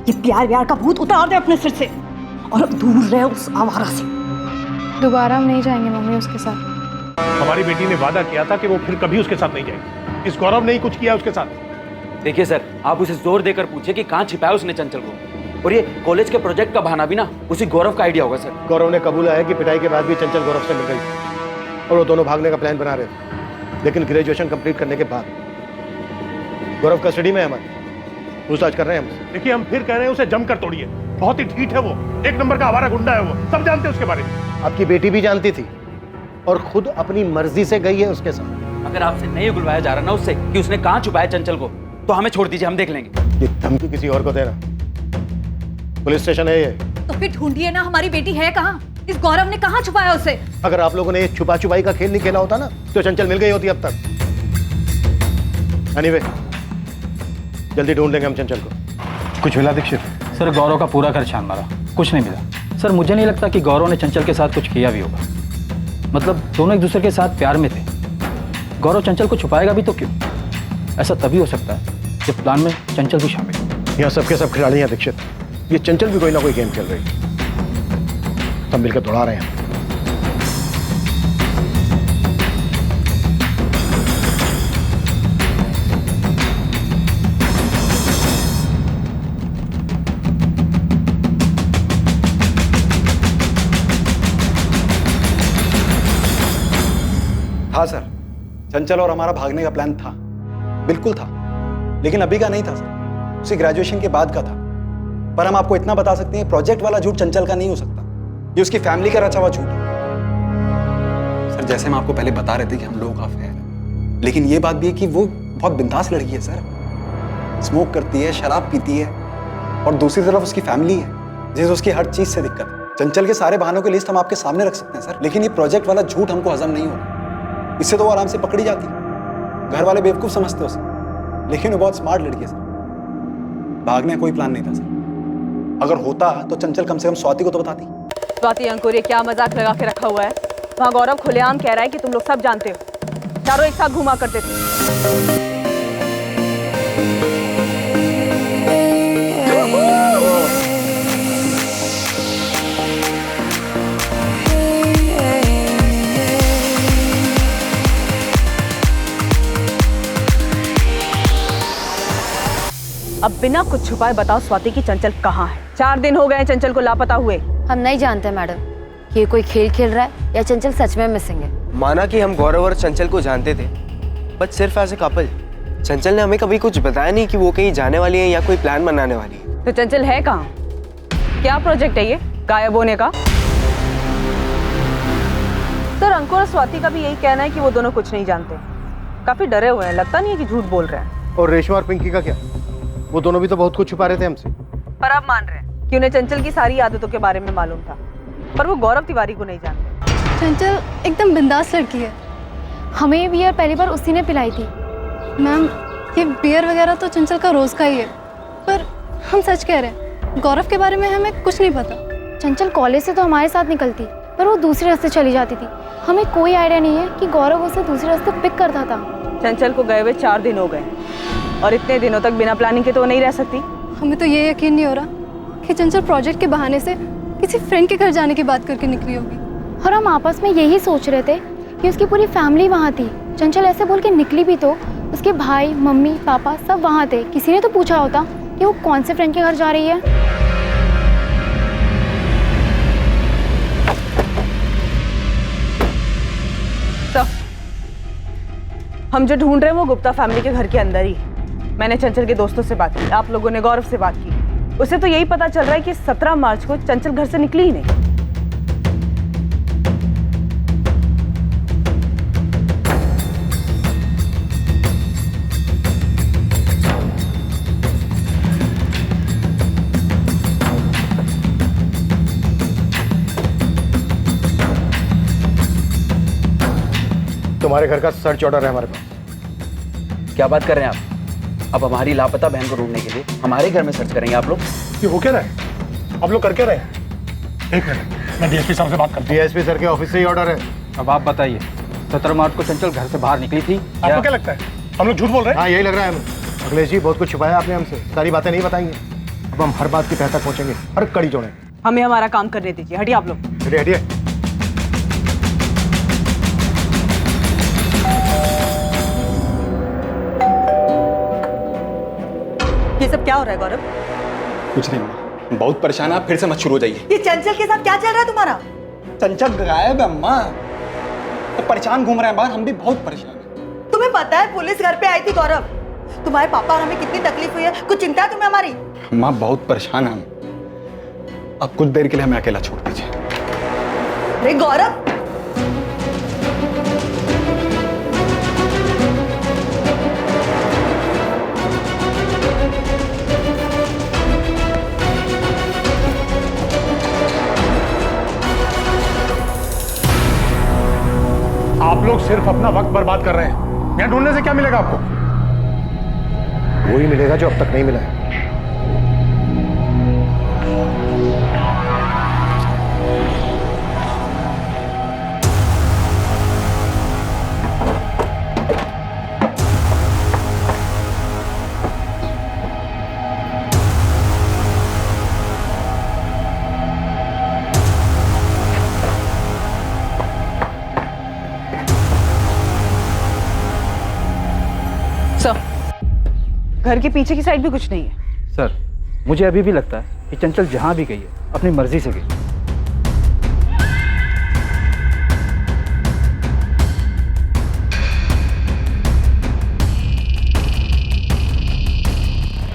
ये प्यार व्यार का भूत उतार दे अपने सिर से और अब दूर रहे उस आवारा से। दोबारा हम नहीं जाएंगे मम्मी उसके साथ। हमारी बेटी ने वादा किया था कि वो फिर कभी उसके साथ नहीं जाएगी। इस गौरव ने ही कुछ किया उसके साथ। देखिए सर, आप उसे जोर देकर पूछे कि कहाँ छिपाया उसने चंचल को। और ये कॉलेज के प्रोजेक्ट का बहाना भी ना उसी गौरव का आइडिया होगा सर। गौरव ने कबूला है कि पिटाई के बाद भी चंचल गौरव से मिल गई और वो दोनों भागने का प्लान बना रहे थे। लेकिन ग्रेजुएशन कंप्लीट करने के बाद गौरव कस्टडी में है हमारे, पूछताछ कर रहे हैं हम। देखिए, हम फिर कह रहे हैं उसे जमकर तोड़िए। बहुत ही ढीठ है वो, एक नंबर का आवारा गुंडा है वो, सब जानते हैं उसके बारे में। आपकी बेटी भी जानती थी और खुद अपनी मर्जी से गई है उसके साथ। अगर आपसे नहीं बुलवाया जा रहा ना उससे कि उसने कहाँ छुपाया चंचल को, तो हमें छोड़ दीजिए, हम देख लेंगे। ये धमकी किसी और को देना? पुलिस स्टेशन है ये। तो फिर ढूंढिए ना, हमारी बेटी है कहाँ? इस गौरव ने कहाँ छुपाया उसे? अगर आप लोगों ने ये छुपा छुपाई का खेल नहीं खेला होता ना तो चंचल मिल गई होती अब तक। एनीवे, जल्दी ढूंढ लेंगे हम चंचल को। कुछ मिला दीक्षित? सर गौरव का पूरा घर छान मारा, कुछ नहीं मिला। सर मुझे नहीं लगता कि गौरव ने चंचल के साथ कुछ किया भी होगा। मतलब दोनों एक दूसरे के साथ प्यार में थे। गौरव चंचल को छुपाएगा भी तो क्यों? ऐसा तभी हो सकता है जब प्लान में चंचल भी शामिल हो। यहाँ सबके सब खिलाड़ी हैं दीक्षित। ये चंचल भी कोई ना कोई गेम खेल रही है। सब मिलकर दौड़ा रहे हैं। था सर, चंचल और हमारा भागने का प्लान था, बिल्कुल था, लेकिन अभी का नहीं था सर, उसी ग्रेजुएशन के बाद का था। पर हम आपको इतना बता सकते हैं, प्रोजेक्ट वाला झूठ चंचल का नहीं हो सकता, ये उसकी फैमिली का रचा हुआ झूठ है। सर जैसे हम आपको पहले बता रहे थे कि हम लोगों का अफेयर है, लेकिन ये बात भी है कि वो बहुत बिंदास लड़की है सर, स्मोक करती है, शराब पीती है, और दूसरी तरफ उसकी फैमिली है जिसे उसकी हर चीज से दिक्कत है। चंचल के सारे बहानों की लिस्ट हम आपके सामने रख सकते हैं सर, लेकिन ये प्रोजेक्ट वाला झूठ हमको हजम नहीं होगा। इससे तो वो आराम से पकड़ी जाती, घर वाले बेवकूफ समझते उसे, लेकिन वो बहुत स्मार्ट लड़की है सर। भागने का कोई प्लान नहीं था सर। अगर होता तो चंचल कम से कम स्वाति को तो बताती। स्वाति, अंकुर, ये क्या मजाक लगा के रखा हुआ है? वहाँ गौरव खुलेआम कह रहा है कि तुम लोग सब जानते हो, चारों एक साथ घुमा करते थे। अब बिना कुछ छुपाए बताओ स्वाति की चंचल कहाँ है? 4 दिन हो गए हैं चंचल को लापता हुए। हम नहीं जानते मैडम, ये कोई खेल खेल रहा है या चंचल सच में मिसिंग है। माना कि हम गौरव और चंचल को जानते थे, बट सिर्फ एज ए कपल। चंचल ने हमें कभी कुछ बताया नहीं कि वो कहीं जाने वाली है या कोई प्लान बनाने वाली है। तो चंचल है कहाँ? क्या प्रोजेक्ट है ये गायब होने का? सर, अंकुर और स्वाति का भी यही कहना है कि वो दोनों कुछ नहीं जानते, काफी डरे हुए हैं, लगता नहीं है कि झूठ बोल रहे हैं। और रेशमा और पिंकी का क्या? वो दोनों भी तो बहुत कुछ छुपा रहे थे हमसे। पर अब मान रहे हैं कि उन्हें चंचल की सारी आदतों के बारे में मालूम था, पर वो गौरव तिवारी को नहीं जानते। चंचल एकदम बिंदास लड़की है। हमें ये बियर पहली बार उसी ने पिलाई थी। मैम, ये बियर वगैरह तो चंचल का रोज़ का ही है, पर हम सच कह रहे हैं, गौरव के बारे में हमें कुछ नहीं पता। चंचल कॉलेज से तो हमारे साथ निकलती, पर वो दूसरे रास्ते चली जाती थी। हमें कोई आइडिया नहीं है कि गौरव उसे दूसरे रास्ते पिक करता था। चंचल को गए हुए 4 दिन हो गए और इतने दिनों तक बिना प्लानिंग के तो वो नहीं रह सकती। हमें तो ये यकीन नहीं हो रहा कि चंचल प्रोजेक्ट के बहाने से किसी फ्रेंड के घर जाने की बात करके निकली होगी। और हम आपस में यही सोच रहे थे कि उसकी पूरी फैमिली वहाँ थी। चंचल ऐसे बोल के निकली भी तो उसके भाई, मम्मी, पापा सब वहाँ थे। किसी ने तो पूछा होता कि वो कौन से फ्रेंड के घर जा रही है। तो हम जो ढूंढ रहे हैं वो गुप्ता फैमिली के घर के अंदर ही है। मैंने चंचल के दोस्तों से बात की, आप लोगों ने गौरव से बात की। उसे तो यही पता चल रहा है कि 17 मार्च को चंचल घर से निकली ही नहीं। तुम्हारे घर का सर्च ऑर्डर है हमारे पास। क्या बात कर रहे हैं आप? अब हमारी लापता बहन को ढूंढने के लिए हमारे घर में सर्च करेंगे आप लोग? ये हो क्या रहा है? आप लोग कर क्या रहे हैं? एक मिनट, मैं डीएसपी साहब से बात करता हूं। डीएसपी सर के ऑफिस से ही ऑर्डर है। अब आप बताइए, 17 मार्च को चंचल घर से बाहर निकली थी? आपको क्या लगता है हम लोग झूठ बोल रहे हैं? हाँ, यही लग रहा है हमें। अखिलेश जी, बहुत कुछ छुपाया आपने हमसे, सारी बातें नहीं बताएंगे। अब हम हर बात की तह तक पहुंचेंगे, हर कड़ी जोड़ें। हमें हमारा काम करने दीजिए। हटिए आप लोग। हटिए हटिए। ये सब क्या हो रहा है गौरव? कुछ नहीं अम्मा, बहुत परेशान है। आप फिर से मत शुरू हो जाइए। ये चंचल के साथ क्या चल रहा है तुम्हारा? चंचल गायब है अम्मा, तो परेशान घूम रहे हैं बाहर। हम भी बहुत परेशान हैं। तुम्हें पता है पुलिस घर पे आई थी गौरव। तुम्हारे पापा और हमें कितनी तकलीफ हुई है, कुछ चिंता है तुम्हें हमारी? अम्मा बहुत परेशान है हम। अब कुछ देर के लिए हमें अकेला छोड़ दीजिए। अरे गौरव, आप लोग सिर्फ अपना वक्त बर्बाद कर रहे हैं। यहाँ ढूंढने से क्या मिलेगा आपको? वही मिलेगा जो अब तक नहीं मिला है। घर के पीछे की साइड भी कुछ नहीं है। सर, मुझे अभी भी लगता है कि चंचल जहां भी गई है अपनी मर्जी से गई।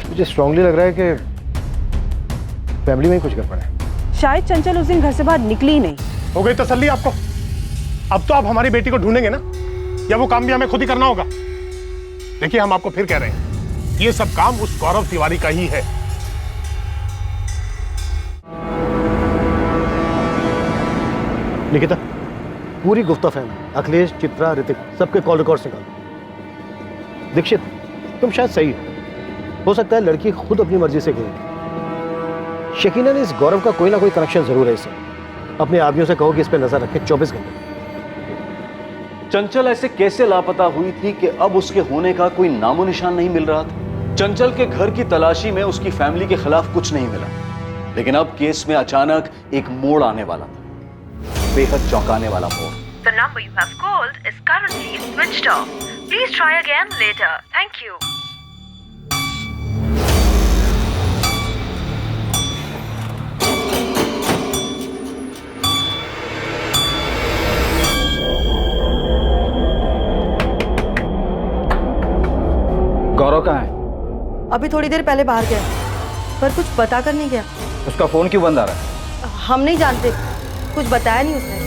मुझे स्ट्रांगली लग रहा है कि फैमिली में ही कुछ गड़बड़ है। शायद चंचल उस दिन घर से बाहर निकली ही नहीं। हो गई तसल्ली आपको? अब तो आप हमारी बेटी को ढूंढेंगे ना, या वो काम भी हमें खुद ही करना होगा? देखिए, हम आपको फिर कह रहे हैं, ये सब काम उस गौरव तिवारी का ही है। निकिता, पूरी गुप्ता फैमिली, अखिलेश, चित्रा, ऋतिक, सबके कॉल रिकॉर्ड्स निकाल। दीक्षित, तुम शायद सही हो सकता है लड़की खुद अपनी मर्जी से गई। शकीना ने इस गौरव का कोई ना कोई कनेक्शन जरूर है इससे। अपने आदमियों से कहो कि इस पे नजर रखें 24 घंटे। चंचल ऐसे कैसे लापता हुई थी कि अब उसके होने का कोई नामो निशान नहीं मिल रहा था? चंचल के घर की तलाशी में उसकी फैमिली के खिलाफ कुछ नहीं मिला, लेकिन अब केस में अचानक एक मोड़ आने वाला था, बेहद चौंकाने वाला मोड़। The number you have called is currently switched off. Please try again later. Thank you. गौरव कहाँ है? अभी थोड़ी देर पहले बाहर गया, पर कुछ बता कर नहीं गया। उसका फोन क्यों बंद आ रहा है? हम नहीं जानते, कुछ बताया नहीं उसने।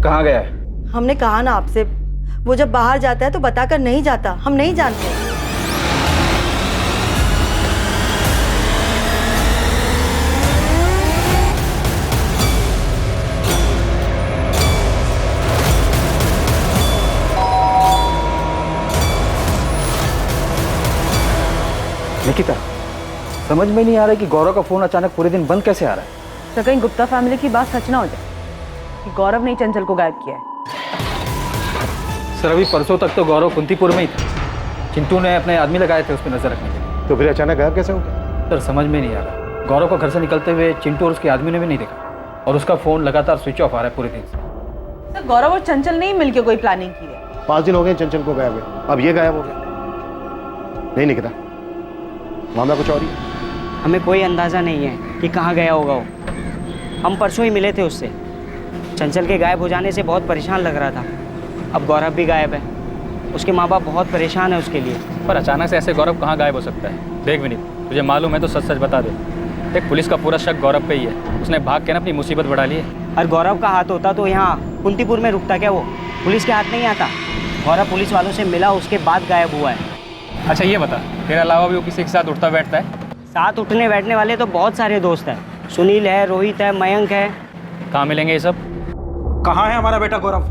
कहाँ गया है? हमने कहा ना आपसे, वो जब बाहर जाता है तो बताकर नहीं जाता। हम नहीं जानते। की तरह। समझ में नहीं आ रहा है कि गौरव का फोन अचानक पूरे दिन बंद कैसे आ रहा है। तो कहीं गुप्ता फैमिली की बात सच ना हो जाए कि गौरव ने ही चंचल को गायब किया है। सर अभी परसों तक तो गौरव कुंतीपुर में ही था। चिंटू ने अपने आदमी लगाए थे उस पर नजर रखने के लिए। तो फिर अचानक गायब कैसे हो गया? सर समझ में नहीं आ रहा। गौरव को घर से निकलते हुए चिंटू और उसके आदमी ने भी नहीं देखा और उसका फोन लगातार स्विच ऑफ आ रहा है पूरे दिन से। तो गौरव और चंचल ने ही मिलकर कोई प्लानिंग की है। 5 दिन हो गए चंचल को गायब हुए, अब ये गायब हो गया। नहीं निकिता, मामला कुछ और ही है। हमें कोई अंदाज़ा नहीं है कि कहाँ गया होगा वो। हम परसों ही मिले थे उससे। चंचल के गायब हो जाने से बहुत परेशान लग रहा था। अब गौरव भी गायब है, उसके माँ बाप बहुत परेशान है उसके लिए। पर अचानक से ऐसे गौरव कहाँ गायब हो सकता है? देख विनीत, तुझे मालूम है तो सच सच बता दे। देख पुलिस का पूरा शक गौरव पे ही है। उसने भाग के ना अपनी मुसीबत बढ़ा ली है। और गौरव का हाथ होता तो यहाँ कुंतीपुर में रुकता क्या वो? पुलिस के हाथ नहीं आता। गौरव पुलिस वालों से मिला, उसके बाद गायब हुआ है। अच्छा ये बता, तेरे अलावा भी वो किसी के साथ उठता बैठता है? साथ उठने बैठने वाले तो बहुत सारे दोस्त हैं। सुनील है, रोहित है, मयंक है। कहाँ मिलेंगे ये सब? कहाँ है हमारा बेटा गौरव?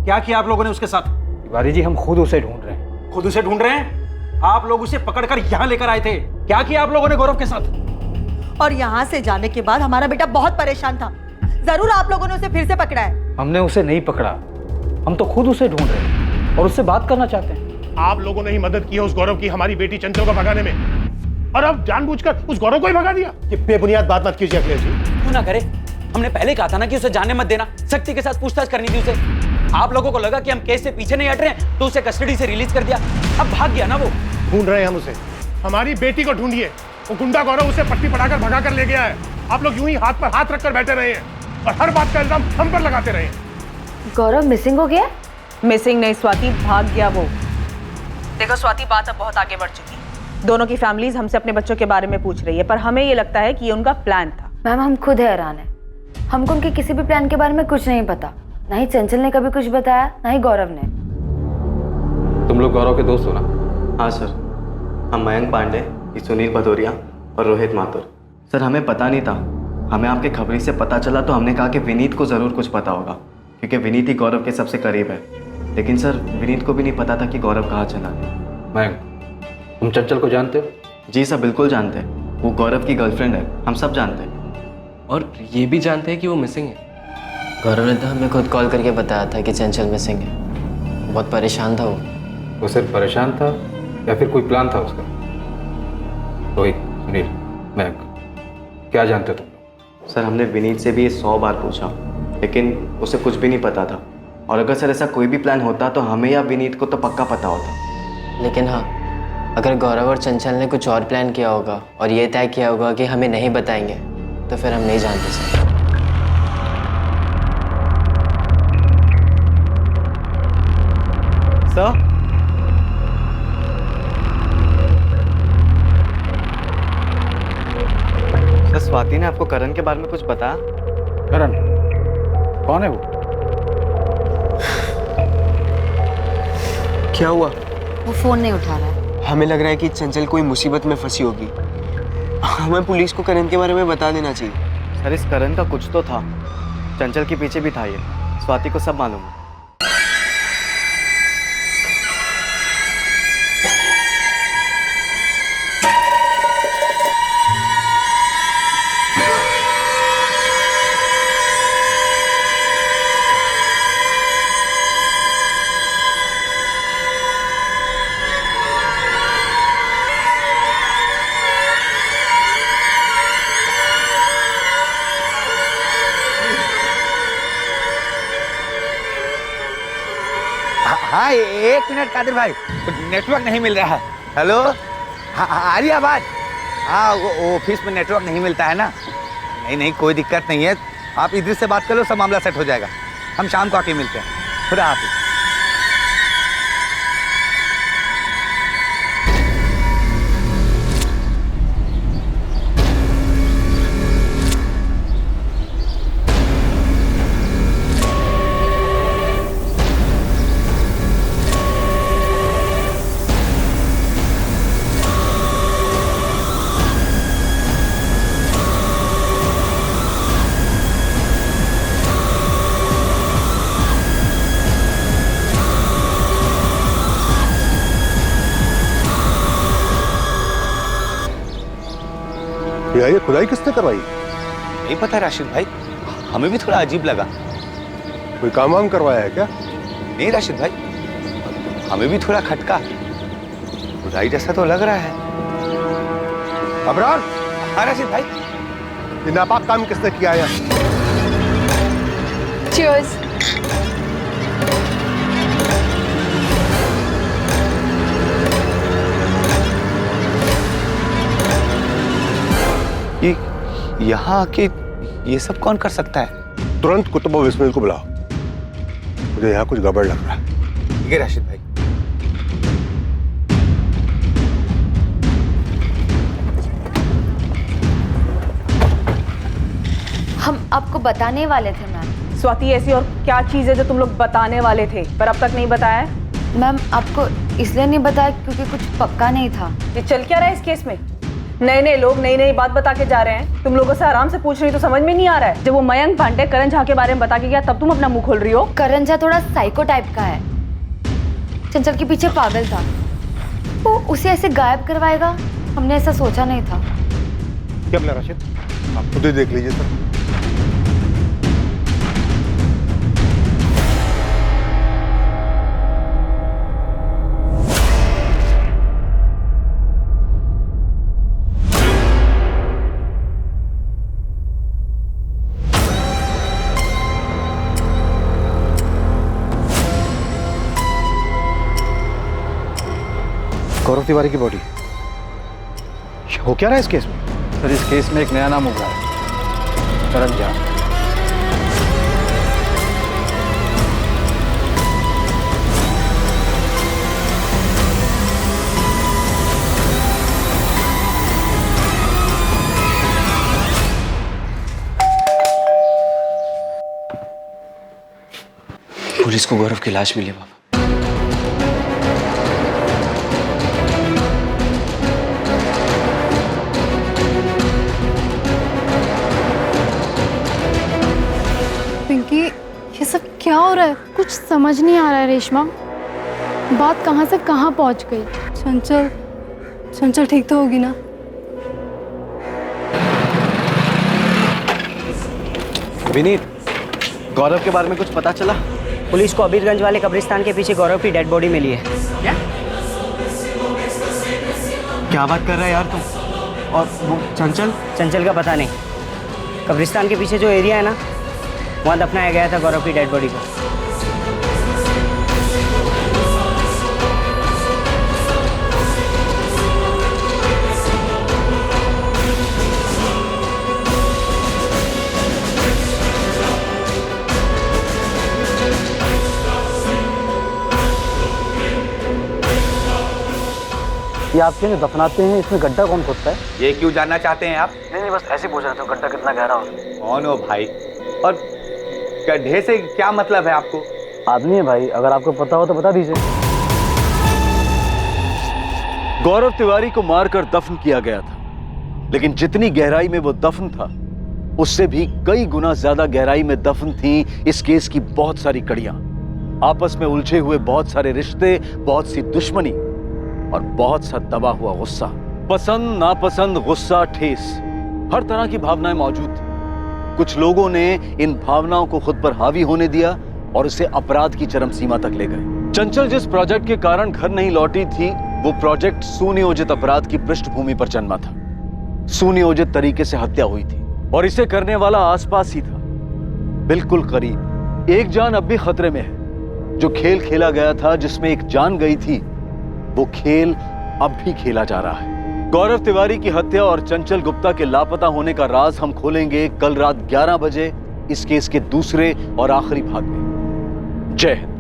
क्या किया आप लोगों ने उसके साथ? तिवारी जी हम खुद उसे ढूंढ रहे हैं। खुद उसे ढूंढ रहे हैं? आप लोग उसे पकड़कर यहाँ लेकर आए थे। क्या किया आप लोगों ने गौरव के साथ? और यहाँ से जाने के बाद हमारा बेटा बहुत परेशान था। जरूर आप लोगों ने उसे फिर से पकड़ा है। हमने उसे नहीं पकड़ा, हम तो खुद उसे ढूंढ रहे हैं और उससे बात करना चाहते हैं। आप लोगों ने ही मदद की है उस गौरव की, हमारी बेटी चंचल को भगाने में, और अब जानबूझकर उस गौरव को ही भगा दिया। ये बेबुनियाद बात मत कीजिए अखिलेश जी। क्यों ना करे? हमने पहले कहा था ना कि उसे जाने मत देना। सख्ती के साथ पूछताछ करनी थी उसे। आप लोगों को लगा कि हम केस से पीछे नहीं हट रहे हैं तो उसे कस्टडी से रिलीज कर दिया। अब भाग गया ना वो। ढूंढ रहे हैं हम उसे। हमारी बेटी को ढूंढिए। वो गुंडा गौरव उसे पट्टी पढ़ाकर भगा कर ले गया है। आप लोग यूं ही हाथ पर हाथ रखकर बैठे रहे हैं और हर बात का इल्जाम हम पर लगाते रहे हैं। गौरव मिसिंग हो गया? मिसिंग नहीं स्वाति, भाग गया वो। देखो स्वाति, बात अब बहुत आगे बढ़ चुकी है। दोनों की फैमिलीज हमसे अपने बच्चों के बारे में पूछ रही है, पर हमें ये लगता है कि ये उनका प्लान था। मैम हम खुद हैरान हैं। हमको उनके किसी भी प्लान के बारे में कुछ नहीं पता। ना ही चंचल ने कभी कुछ बताया, ना ही गौरव ने। तुम लोग गौरव के दोस्त हो ना? हाँ सर, हम मयंक पांडे, सुनील भदौरिया और रोहित माथुर। सर हमें पता नहीं था। हमें आपके खबरी से पता चला तो हमने कहा कि विनीत को ज़रूर कुछ पता होगा, क्योंकि विनीत ही गौरव के सबसे करीब है। लेकिन सर विनीत को भी नहीं पता था कि गौरव कहाँ चला गया। मयंक, तुम चंचल को जानते हो? जी सर बिल्कुल जानते हैं। वो गौरव की गर्लफ्रेंड है, हम सब जानते हैं। और ये भी जानते हैं कि वो मिसिंग है। गौरव ने तो हमें खुद कॉल करके बताया था कि चंचल मिसिंग है। बहुत परेशान था वो। वो सिर्फ परेशान था या फिर कोई प्लान था उसका? रोहित, सुनील, मयंक, क्या जानते तुम? सर हमने विनीत से भी ये 100 बार पूछा, लेकिन उसे कुछ भी नहीं पता था। और अगर सर ऐसा कोई भी प्लान होता तो हमें या विनीत को तो पक्का पता होता। लेकिन हाँ, अगर गौरव और चंचल ने कुछ और प्लान किया होगा और ये तय किया होगा कि हमें नहीं बताएंगे, तो फिर हम नहीं जानते सर। सर स्वाति ने आपको करण के बारे में कुछ बताया? करण कौन है वो? क्या हुआ? वो फोन नहीं उठा रहा है। हमें लग रहा है कि चंचल कोई मुसीबत में फंसी होगी। हमें पुलिस को करण के बारे में बता देना चाहिए। सर इस करण का कुछ तो था। चंचल के पीछे भी था ये। स्वाति को सब मालूम है। हाँ 1 मिनट कादिर भाई, नेटवर्क नहीं मिल रहा है। हेलो, हाँ आ रही आवाज? हाँ वो ऑफिस में नेटवर्क नहीं मिलता है ना। नहीं कोई दिक्कत नहीं है, आप इधर से बात कर लो, सब मामला सेट हो जाएगा। हम शाम को आके मिलते हैं। खुदा हाफिज। भैया ये खुदाई किसने करवाई? नहीं पता राशिद भाई, हमें भी थोड़ा अजीब लगा। कोई काम वाम करवाया है क्या? नहीं राशिद भाई, हमें भी थोड़ा खटका, खुदाई जैसा तो लग रहा है। अबरार। हाँ राशिद भाई। ये नापाक काम किसने किया है? Cheers. ये यहाँ आके ये सब कौन कर सकता है? तुरंत कुतुब और बिस्मिल को बुलाओ, मुझे यहाँ कुछ गड़बड़ लग रहा है। ठीक है राशिद भाई। हम आपको बताने वाले थे मैम। स्वाति, ऐसी और क्या चीज़ है जो तुम लोग बताने वाले थे पर अब तक नहीं बताया? मैम आपको इसलिए नहीं बताया क्योंकि कुछ पक्का नहीं था। ये चल क्या रहा है इस केस में? नए नए लोग नई नई बात बता के जा रहे हैं, तुम लोगों से आराम से पूछ रही तो समझ में नहीं आ रहा है। जब वो मयंक पांडे करण झा के बारे में बता के गया तब तुम अपना मुंह खोल रही हो। करण झा थोड़ा साइको टाइप का है, चंचल के पीछे पागल था, वो उसे ऐसे गायब करवाएगा हमने ऐसा सोचा नहीं था। क्या बोला राशिद? आप खुद ही देख लीजिए सर। गौरव तिवारी की बॉडी हो क्या रहा है इस केस में? सर इस केस में एक नया नाम उभरा है, करण झा। पुलिस को गौरव की लाश मिली बाबा। पिंकी, ये सब क्या हो रहा है? कुछ समझ नहीं आ रहा है रेशमा, बात कहाँ से कहाँ पहुँच गई। चंचल, चंचल ठीक तो होगी ना? विनीत, गौरव के बारे में कुछ पता चला? पुलिस को अबीरगंज वाले कब्रिस्तान के पीछे गौरव की डेड बॉडी मिली है। क्या बात कर रहा है यार तुम? और वो चंचल? चंचल का पता नहीं, कब्रिस्तान के पीछे जो एरिया है ना, वहाँ दफनाया गया था गौरव की डेड बॉडी को। ये आप क्यों दफनाते हैं, इसमें गड्ढा कौन खोदता है? ये क्यों जानना चाहते हैं आप? नहीं बस ऐसे पूछ रहे थे गड्ढा कितना गहरा हो। कौन हो भाई? और गड्ढे से क्या मतलब है आपको? आदमी है भाई, अगर आपको पता हो तो बता दीजिए। गौरव तिवारी को मारकर दफन किया गया था, लेकिन जितनी गहराई में वो दफन था उससे भी कई गुना ज्यादा गहराई में दफन थी इस केस की बहुत सारी कड़ियां। आपस में उलझे हुए बहुत सारे रिश्ते, बहुत सी दुश्मनी और बहुत सा दबा हुआ गुस्सा। पसंद नापसंद, गुस्सा, ठेस, हर तरह की भावनाएं मौजूद थी। कुछ लोगों ने इन भावनाओं को खुद पर हावी होने दिया और इसे अपराध की चरम सीमा तक ले गए। चंचल जिस प्रोजेक्ट के कारण घर नहीं लौटी थी, वो प्रोजेक्ट सुनियोजित अपराध की पृष्ठभूमि पर जन्मा था। सुनियोजित तरीके से हत्या हुई थी और इसे करने वाला आसपास ही था, बिल्कुल करीब। एक जान अब भी खतरे में है। जो खेल खेला गया था, जिसमें एक जान गई थी, वो खेल अब भी खेला जा रहा है। गौरव तिवारी की हत्या और चंचल गुप्ता के लापता होने का राज हम खोलेंगे कल रात 11 बजे इस केस के दूसरे और आखिरी भाग में। जय हिंद।